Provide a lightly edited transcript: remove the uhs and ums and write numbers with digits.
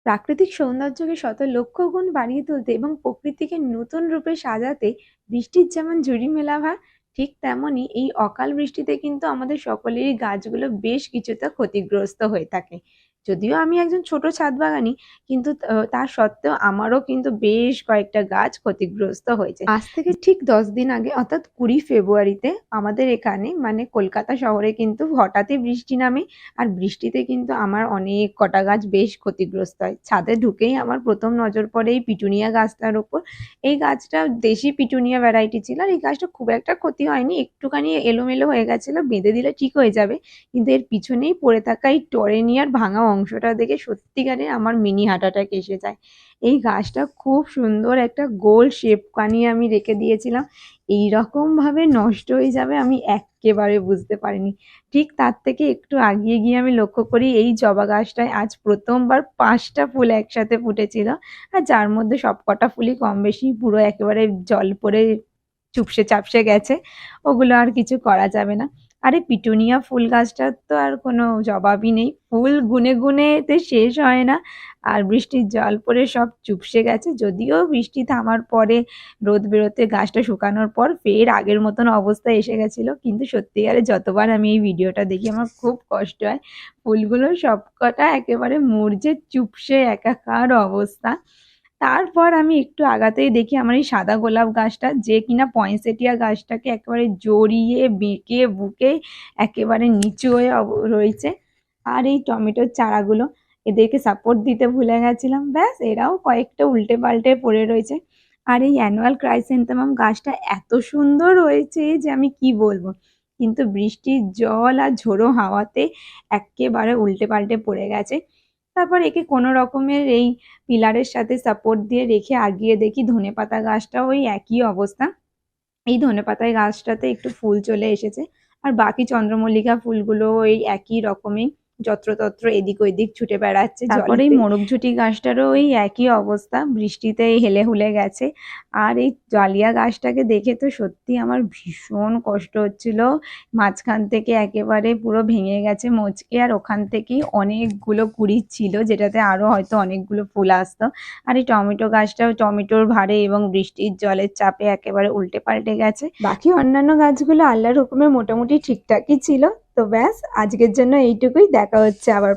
প্রাকৃতিক সৌন্দর্যকে শত লক্ষ গুণ বাড়িয়ে তুলতে এবং প্রকৃতিকে নতুন রূপে সাজাতে বৃষ্টির যেমন ঝুড়ি মেলা ভার, ঠিক তেমনই এই অকাল বৃষ্টিতে কিন্তু আমাদের সকলেরই গাছগুলো বেশ কিছুটা ক্ষতিগ্রস্ত হয়ে থাকে। যদিও আমি একজন ছোট ছাদ বাগানি, কিন্তু তার সত্ত্বেও আমারও কিন্তু বেশ কয়েকটা গাছ ক্ষতিগ্রস্ত হয়েছে। আজ থেকে ঠিক 10 দিন আগে অর্থাৎ 20 ফেব্রুয়ারিতে আমাদের এখানে মানে কলকাতা শহরে কিন্তু হঠাৎই বৃষ্টি নামে। আর বৃষ্টিতে কিন্তু আমার অনেক কটা গাছ বেশ ক্ষতিগ্রস্ত হয়। ছাদে ঢুকেই আমার প্রথম নজর পড়ে এই পিটুনিয়া গাছটার ওপর। এই গাছটা দেশি পিটুনিয়া ভ্যারাইটি ছিল, আর এই গাছটা খুব একটা ক্ষতি হয়নি, একটুখানি এলোমেলো হয়ে গেছিল, বেঁধে দিলে ঠিক হয়ে যাবে। কিন্তু এর পিছনেই পড়ে থাকা এই টরেনিয়ার ভাঙা অংশটা দেখে সত্যিকারে আমার মিনি হার্ট অ্যাটাক এসে যায়। এই গাছটা খুব সুন্দর একটা গোল শেপ বানিয়ে আমি রেখে দিয়েছিলাম, এইরকম ভাবে নষ্ট হয়ে যাবে আমি একেবারে বুঝতে পারিনি। ঠিক তার থেকে একটু আগিয়ে গিয়ে আমি লক্ষ্য করি এই জবা গাছটায় আজ প্রথমবার 5টা ফুল একসাথে ফুটেছিল, আর যার মধ্যে সবকটা ফুলই কম বেশি পুরো একেবারে জল পড়ে চুপসে চাপসে গেছে। ওগুলো আর কিছু করা যাবে না। আরে পিটুনিয়া ফুল গাছটার তো আর কোনো জবাবই নেই, ফুল গুনে গুনে এতে শেষ হয় না। আর বৃষ্টির জল পড়ে সব চুপসে গেছে, যদিও বৃষ্টি থামার পরে রোদ বেরোতে গাছটা শুকানোর পর ফের আগের মতন অবস্থা এসে গেছিল। কিন্তু সত্যিকারে যতবার আমি এই ভিডিওটা দেখি আমার খুব কষ্ট হয়। ফুলগুলো সবকটা একেবারে মরচে চুপসে একাকার অবস্থা। তারপর আমি একটু আগাতেই দেখি আমার এই সাদা গোলাপ গাছটা, যে কিনা পয়েন্সেটিয়া গাছটাকে একেবারে জড়িয়ে বেঁকে বুকে একেবারে নিচু হয়ে রয়েছে। আর এই টমেটোর চারাগুলো, এদেরকে সাপোর্ট দিতে ভুলে গেছিলাম, ব্যাস এরাও কয়েকটা উল্টে পাল্টে পড়ে রয়েছে। আর এই অ্যানুয়াল ক্রাইসেন্থেমাম গাছটা এত সুন্দর হয়েছে যে আমি কি বলবো, কিন্তু বৃষ্টির জল আর ঝোড়ো হাওয়াতে একেবারে উল্টে পাল্টে পড়ে গেছে। তারপর একে কোনো রকমের এই পিলারের সাথে সাপোর্ট দিয়ে রেখে আগিয়ে দেখি ধনেপাতা গাছটাও ওই একই অবস্থা। এই ধনেপাতায় গাছটাতে একটু ফুল চলে এসেছে, আর বাকি চন্দ্রমল্লিকা ফুলগুলো ওই একই রকমই যত্রতত্র এদিক ওইদিক ছুটে বেড়াচ্ছে। তারপরে এই মোরগঝুটি গাছটারও ওই একই অবস্থা, বৃষ্টিতে হেলে হুলে গেছে। আর এই ডালিয়া গাছটাকে দেখে তো সত্যি আমার ভীষণ কষ্ট হচ্ছিল, মাঝখান থেকে একেবারে পুরো ভেঙে গেছে মচকে, আর ওখান থেকেই অনেকগুলো কুড়ি ছিল যেটাতে আরো হয়তো অনেকগুলো ফুল আসতো। আর এই টমেটো গাছটাও টমেটোর ভারে এবং বৃষ্টির জলের চাপে একেবারে উল্টে পাল্টে গেছে। বাকি অন্যান্য গাছগুলো আল্লাহর হুকুমে মোটামুটি ঠিকঠাকই ছিল। তো ব্যাস আজকের জন্য এইটুকুই, দেখা হচ্ছে আবার।